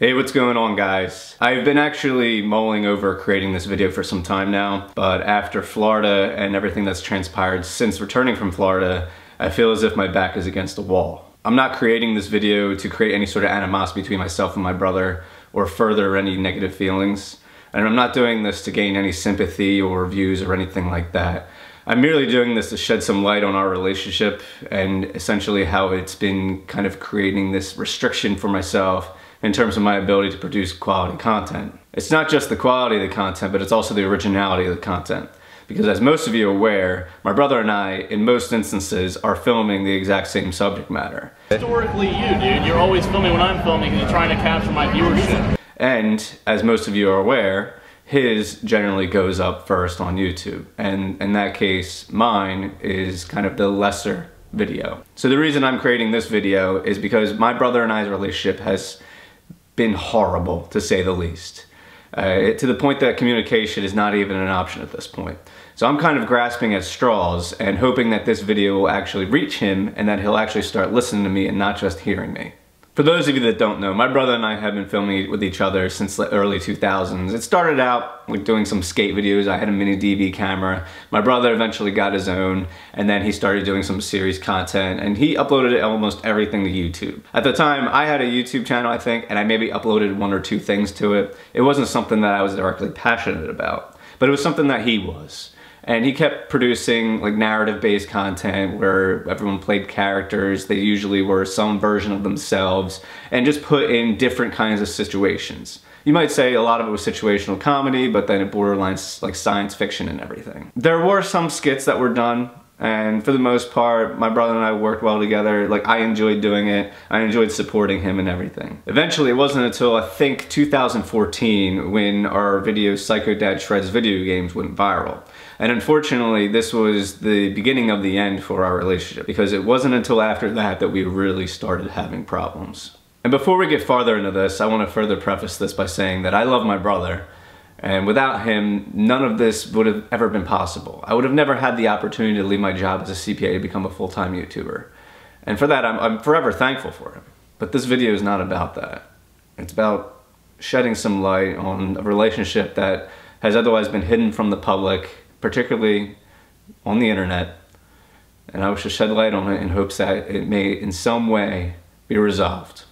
Hey, what's going on, guys? I've been actually mulling over creating this video for some time now, but after Florida and everything that's transpired since returning from Florida, I feel as if my back is against the wall. I'm not creating this video to create any sort of animosity between myself and my brother or further any negative feelings. And I'm not doing this to gain any sympathy or views or anything like that. I'm merely doing this to shed some light on our relationship and essentially how it's been kind of creating this restriction for myself in terms of my ability to produce quality content. It's not just the quality of the content, but it's also the originality of the content. Because as most of you are aware, my brother and I, in most instances, are filming the exact same subject matter. Historically you, dude, you're always filming when I'm filming and you're trying to capture my viewership. And, as most of you are aware, his generally goes up first on YouTube. And in that case, mine is kind of the lesser video. So the reason I'm creating this video is because my brother and I's relationship has been horrible, to say the least. To the point that communication is not even an option at this point. So I'm kind of grasping at straws and hoping that this video will actually reach him and that he'll actually start listening to me and not just hearing me. For those of you that don't know, my brother and I have been filming with each other since the early 2000s. It started out like doing some skate videos. I had a mini DV camera. My brother eventually got his own, and then he started doing some series content, and he uploaded almost everything to YouTube. At the time, I had a YouTube channel, I think, and I maybe uploaded one or two things to it. It wasn't something that I was directly passionate about, but it was something that he was. And he kept producing like narrative-based content where everyone played characters. They usually were some version of themselves and just put in different kinds of situations. You might say a lot of it was situational comedy, but then it borderlines like science fiction and everything. There were some skits that were done, and for the most part, my brother and I worked well together. Like, I enjoyed doing it. I enjoyed supporting him and everything. Eventually, it wasn't until I think 2014 when our video Psycho Dad Shreds Video Games went viral. And unfortunately, this was the beginning of the end for our relationship, because it wasn't until after that that we really started having problems. And before we get farther into this, I want to further preface this by saying that I love my brother, and without him, none of this would have ever been possible. I would have never had the opportunity to leave my job as a CPA to become a full-time YouTuber. And for that, I'm forever thankful for him. But this video is not about that. It's about shedding some light on a relationship that has otherwise been hidden from the public, particularly on the internet, and I wish to shed light on it in hopes that it may in some way be resolved.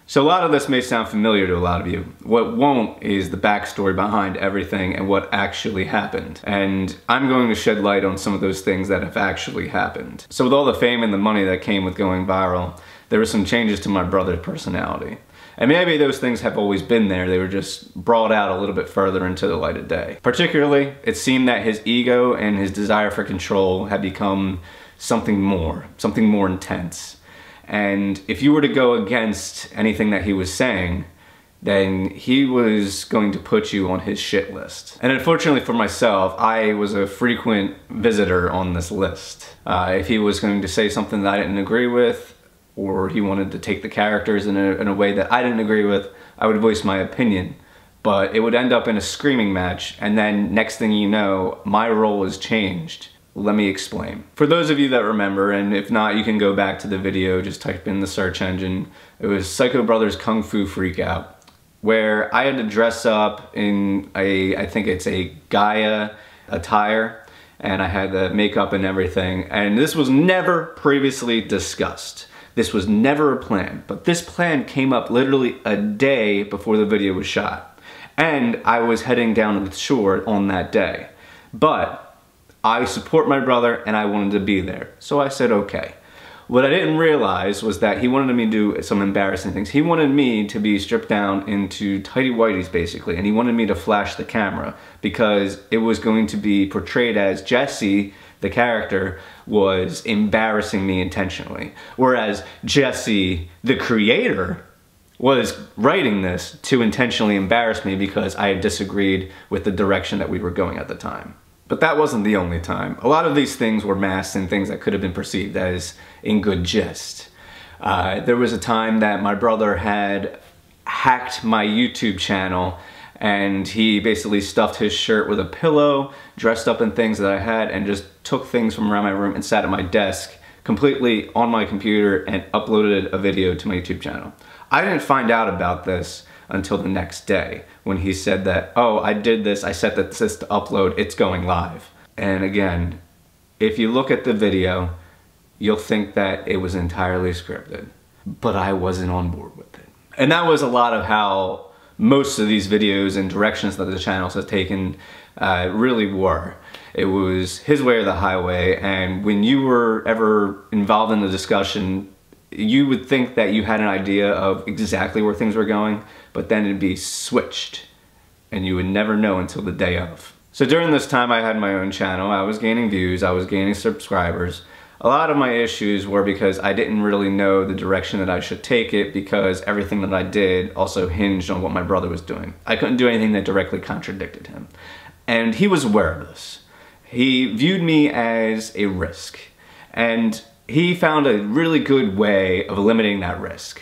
So a lot of this may sound familiar to a lot of you. What won't is the backstory behind everything and what actually happened. And I'm going to shed light on some of those things that have actually happened. So with all the fame and the money that came with going viral, there were some changes to my brother's personality. And maybe those things have always been there, they were just brought out a little bit further into the light of day. Particularly, it seemed that his ego and his desire for control had become something more intense. And if you were to go against anything that he was saying, then he was going to put you on his shit list. And unfortunately for myself, I was a frequent visitor on this list. If he was going to say something that I didn't agree with, or he wanted to take the characters in a way that I didn't agree with, I would voice my opinion. But it would end up in a screaming match, and then next thing you know, my role was changed. Let me explain. For those of you that remember, and if not, you can go back to the video, just type in the search engine. It was Psycho Brothers Kung Fu Freakout, where I had to dress up in I think it's a Gaia attire, and I had the makeup and everything, and this was never previously discussed. This was never a plan, but this plan came up literally a day before the video was shot. And I was heading down to the shore on that day. But I support my brother and I wanted to be there. So I said, okay. What I didn't realize was that he wanted me to do some embarrassing things. He wanted me to be stripped down into tighty whities basically, and he wanted me to flash the camera because it was going to be portrayed as Jesse, the character, was embarrassing me intentionally. Whereas Jesse, the creator, was writing this to intentionally embarrass me because I had disagreed with the direction that we were going at the time. But that wasn't the only time. A lot of these things were masked in things that could have been perceived as in good jest. There was a time that my brother had hacked my YouTube channel, and he basically stuffed his shirt with a pillow, dressed up in things that I had, and just took things from around my room and sat at my desk completely on my computer and uploaded a video to my YouTube channel. I didn't find out about this until the next day when he said that, oh, I did this, I set this to upload, it's going live. And again, if you look at the video, you'll think that it was entirely scripted, but I wasn't on board with it. And that was a lot of how most of these videos and directions that the channels have taken really were. It was his way or the highway, and when you were ever involved in the discussion, you would think that you had an idea of exactly where things were going, but then it'd be switched, and you would never know until the day of. So during this time I had my own channel, I was gaining views, I was gaining subscribers. A lot of my issues were because I didn't really know the direction that I should take it, because everything that I did also hinged on what my brother was doing. I couldn't do anything that directly contradicted him. And he was aware of this. He viewed me as a risk, and he found a really good way of eliminating that risk.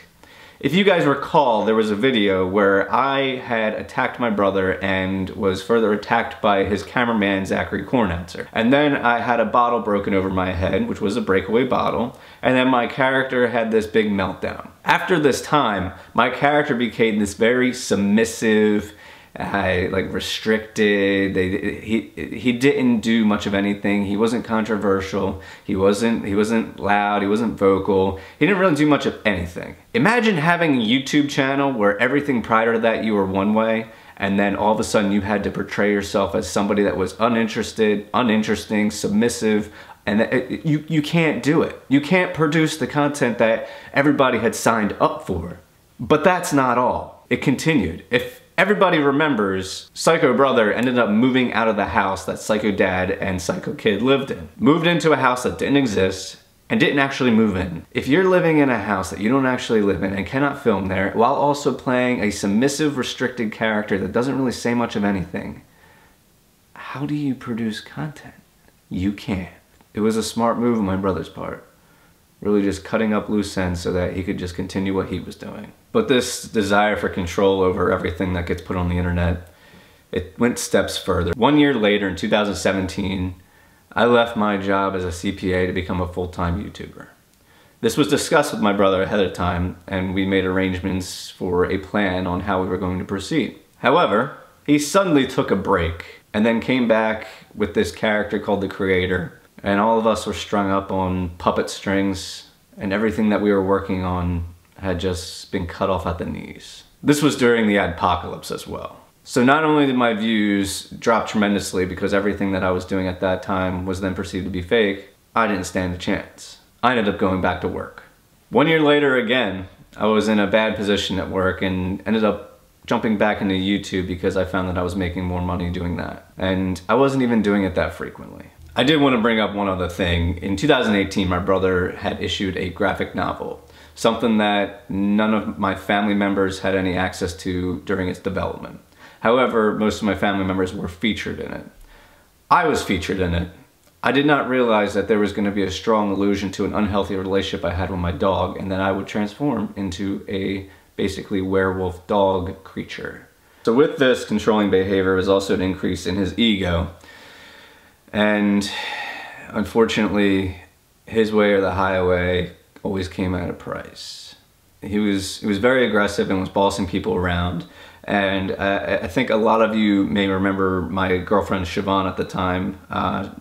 If you guys recall, there was a video where I had attacked my brother and was further attacked by his cameraman, Zachary Cornatzer. And then I had a bottle broken over my head, which was a breakaway bottle, and then my character had this big meltdown. After this time, my character became this very submissive, like restricted. He didn't do much of anything. He wasn't controversial. He wasn't loud. He wasn't vocal. He didn't really do much of anything. Imagine having a YouTube channel where everything prior to that you were one way, and then all of a sudden you had to portray yourself as somebody that was uninterested, uninteresting, submissive, and you can't do it. You can't produce the content that everybody had signed up for. But that's not all. It continued. If everybody remembers, Psycho Brother ended up moving out of the house that Psycho Dad and Psycho Kid lived in. Moved into a house that didn't exist and didn't actually move in. If you're living in a house that you don't actually live in and cannot film there, while also playing a submissive, restricted character that doesn't really say much of anything, how do you produce content? You can't. It was a smart move on my brother's part. Really just cutting up loose ends so that he could just continue what he was doing. But this desire for control over everything that gets put on the internet, it went steps further. 1 year later, in 2017, I left my job as a CPA to become a full-time YouTuber. This was discussed with my brother ahead of time, and we made arrangements for a plan on how we were going to proceed. However, he suddenly took a break and then came back with this character called the Creator, and all of us were strung up on puppet strings, and everything that we were working on had just been cut off at the knees. This was during the adpocalypse as well. So not only did my views drop tremendously because everything that I was doing at that time was then perceived to be fake, I didn't stand a chance. I ended up going back to work. 1 year later again, I was in a bad position at work and ended up jumping back into YouTube because I found that I was making more money doing that. And I wasn't even doing it that frequently. I did want to bring up one other thing. In 2018, my brother had issued a graphic novel, something that none of my family members had any access to during its development. However, most of my family members were featured in it. I was featured in it. I did not realize that there was going to be a strong allusion to an unhealthy relationship I had with my dog, and that I would transform into a basically werewolf dog creature. So with this controlling behavior was also an increase in his ego. And unfortunately, his way or the highway always came at a price. He was very aggressive and was bossing people around. And I think a lot of you may remember my girlfriend Siobhan at the time.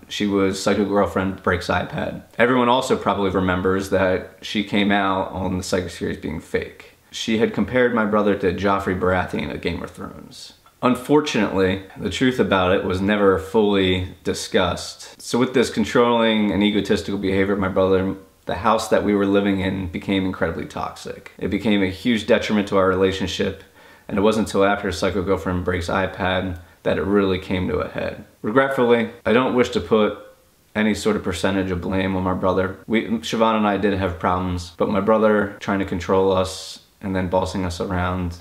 She was Psycho Girlfriend Breaks iPad. Everyone also probably remembers that she came out on the Psycho series being fake. She had compared my brother to Joffrey Baratheon of Game of Thrones. Unfortunately, the truth about it was never fully discussed. So with this controlling and egotistical behavior of my brother, the house that we were living in became incredibly toxic. It became a huge detriment to our relationship, and it wasn't until after Psycho Girlfriend Breaks iPad that it really came to a head. Regretfully, I don't wish to put any sort of percentage of blame on my brother. Siobhan and I did have problems, but my brother trying to control us and then bossing us around,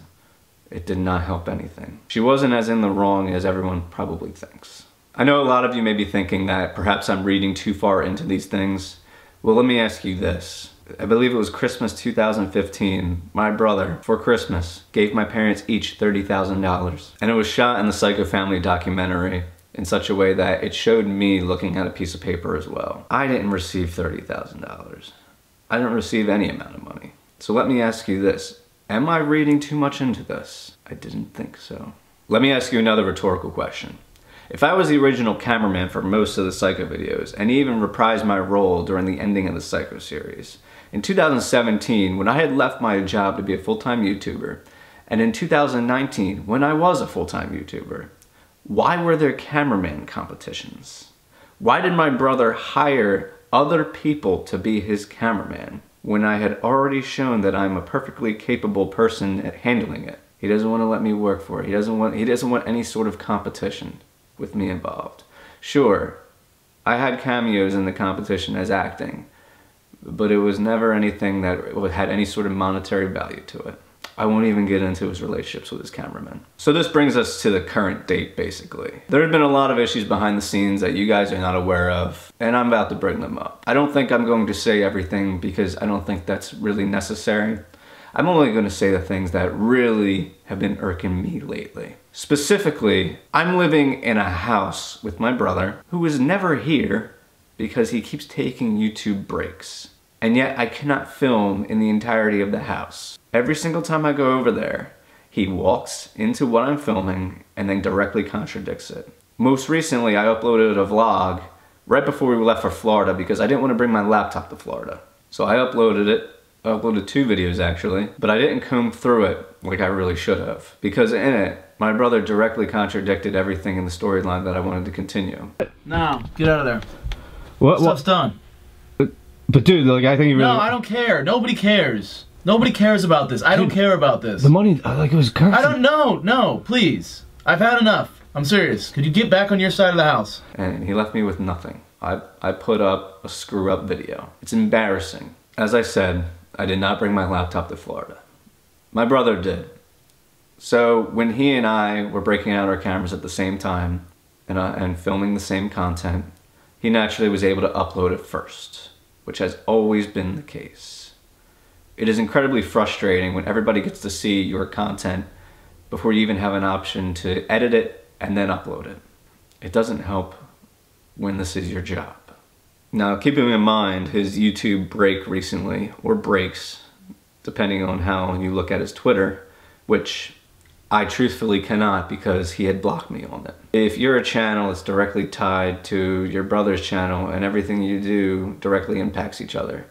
it did not help anything. She wasn't as in the wrong as everyone probably thinks. I know a lot of you may be thinking that perhaps I'm reading too far into these things. Well, let me ask you this. I believe it was Christmas 2015. My brother, for Christmas, gave my parents each $30,000. And it was shot in the Psycho Family documentary in such a way that it showed me looking at a piece of paper as well. I didn't receive $30,000. I didn't receive any amount of money. So let me ask you this. Am I reading too much into this? I didn't think so. Let me ask you another rhetorical question. If I was the original cameraman for most of the Psycho videos, and even reprised my role during the ending of the Psycho series, in 2017, when I had left my job to be a full-time YouTuber, and in 2019, when I was a full-time YouTuber, why were there cameraman competitions? Why did my brother hire other people to be his cameraman when I had already shown that I'm a perfectly capable person at handling it? He doesn't want to let me work for it. He doesn't want any sort of competition with me involved. Sure, I had cameos in the competition as acting, but it was never anything that had any sort of monetary value to it. I won't even get into his relationships with his cameraman. So this brings us to the current date, basically. There have been a lot of issues behind the scenes that you guys are not aware of, and I'm about to bring them up. I don't think I'm going to say everything because I don't think that's really necessary. I'm only going to say the things that really have been irking me lately. Specifically, I'm living in a house with my brother who is never here because he keeps taking YouTube breaks. And yet I cannot film in the entirety of the house. Every single time I go over there, he walks into what I'm filming and then directly contradicts it. Most recently, I uploaded a vlog right before we left for Florida because I didn't want to bring my laptop to Florida. So I uploaded it. I uploaded 2 videos actually, but I didn't comb through it like I really should have. Because in it, my brother directly contradicted everything in the storyline that I wanted to continue. No, get out of there. What? Stuff's done. But dude, like I think you really... No, I don't care. Nobody cares. Nobody cares about this. I don't care about this. The money, like it was cursed. I don't know. No, please. I've had enough. I'm serious. Could you get back on your side of the house? And he left me with nothing. I put up a screw up video. It's embarrassing. As I said, I did not bring my laptop to Florida. My brother did. So when he and I were breaking out our cameras at the same time and filming the same content, he naturally was able to upload it first, which has always been the case. It is incredibly frustrating when everybody gets to see your content before you even have an option to edit it and then upload it. It doesn't help when this is your job. Now, keeping in mind his YouTube break recently, or breaks, depending on how you look at his Twitter, which I truthfully cannot because he had blocked me on it. If you're a channel that's directly tied to your brother's channel and everything you do directly impacts each other,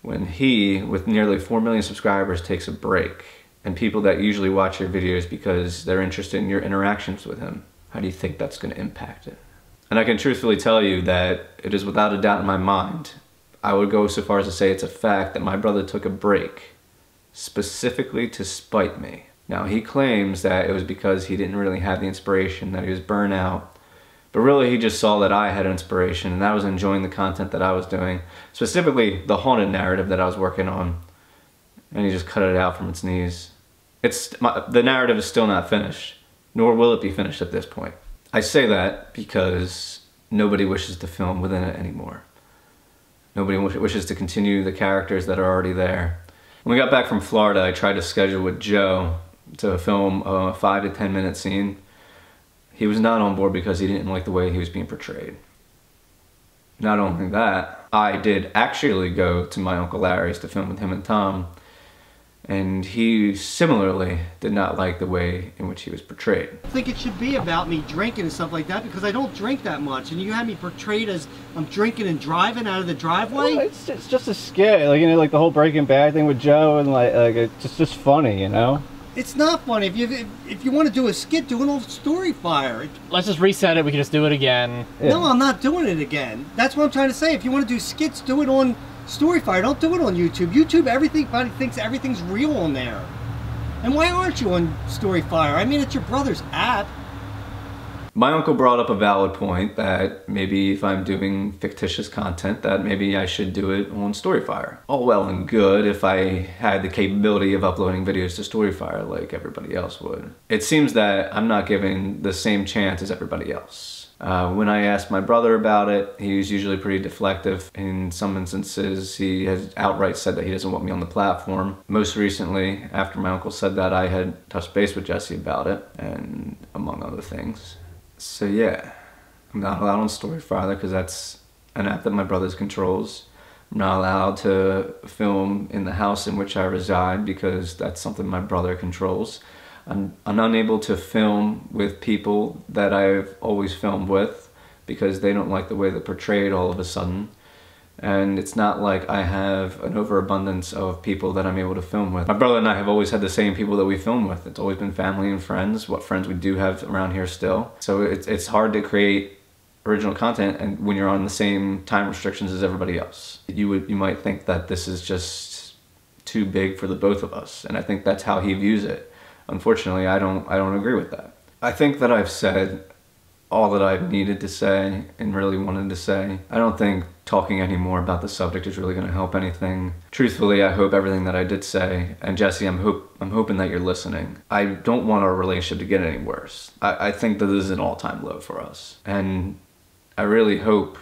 when he, with nearly 4 million subscribers, takes a break, and people that usually watch your videos because they're interested in your interactions with him, how do you think that's going to impact it? And I can truthfully tell you that it is without a doubt in my mind, I would go so far as to say it's a fact that my brother took a break specifically to spite me. Now, he claims that it was because he didn't really have the inspiration, that he was burnt out. But really, he just saw that I had inspiration, and I was enjoying the content that I was doing, specifically the haunted narrative that I was working on. And he just cut it out from its knees. The narrative is still not finished, nor will it be finished at this point. I say that because nobody wishes to film within it anymore. Nobody wishes to continue the characters that are already there. When we got back from Florida, I tried to schedule with Joe to film a 5 to 10 minute scene. He was not on board because he didn't like the way he was being portrayed. Not only that, I did actually go to my Uncle Larry's to film with him and Tom, and he similarly did not like the way in which he was portrayed. I think it should be about me drinking and stuff like that because I don't drink that much, and you have me portrayed as I'm drinking and driving out of the driveway. Well, it's just a skit, like, you know, like the whole Breaking Bad thing with Joe, and like it's just funny, you know. It's not funny. If you want to do a skit, do an old story fire. Let's just reset it. We can just do it again. Yeah. No, I'm not doing it again. That's what I'm trying to say. If you want to do skits, do it on Storyfire. Don't do it on YouTube. YouTube, everybody thinks everything's real on there. And why aren't you on Storyfire? I mean, it's your brother's app. My uncle brought up a valid point that maybe if I'm doing fictitious content that maybe I should do it on Storyfire. All well and good if I had the capability of uploading videos to Storyfire like everybody else would. It seems that I'm not given the same chance as everybody else. When I asked my brother about it, he was usually pretty deflective. In some instances, he has outright said that he doesn't want me on the platform. Most recently, after my uncle said that, I had touched base with Jesse about it, and among other things. So yeah, I'm not allowed on Storyfire because that's an app that my brother controls. I'm not allowed to film in the house in which I reside because that's something my brother controls. I'm unable to film with people that I've always filmed with because they don't like the way they're portrayed all of a sudden. And it's not like I have an overabundance of people that I'm able to film with. My brother and I have always had the same people that we film with. It's always been family and friends, what friends we do have around here still. So it's hard to create original content and when you're on the same time restrictions as everybody else. You might think that this is just too big for the both of us, and I think that's how he views it. Unfortunately, I don't agree with that. I think that I've said all that I've needed to say and really wanted to say. I don't think talking anymore about the subject is really going to help anything. Truthfully, I hope everything that I did say, and Jesse, I'm hoping that you're listening. I don't want our relationship to get any worse. I think that this is an all-time low for us, and I really hope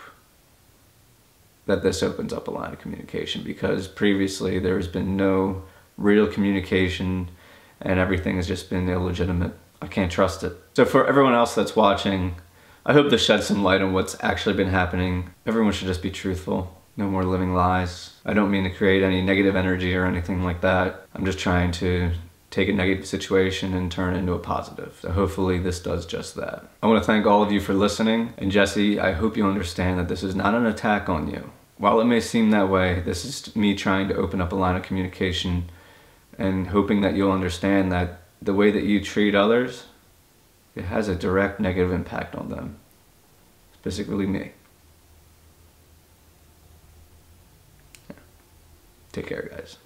that this opens up a line of communication, because previously there's been no real communication and everything has just been illegitimate. I can't trust it. So for everyone else that's watching, I hope this sheds some light on what's actually been happening. Everyone should just be truthful. No more living lies. I don't mean to create any negative energy or anything like that. I'm just trying to take a negative situation and turn it into a positive. So hopefully this does just that. I want to thank all of you for listening. And Jesse, I hope you understand that this is not an attack on you. While it may seem that way, this is me trying to open up a line of communication and hoping that you'll understand that the way that you treat others, it has a direct negative impact on them, specifically me. Yeah. Take care, guys.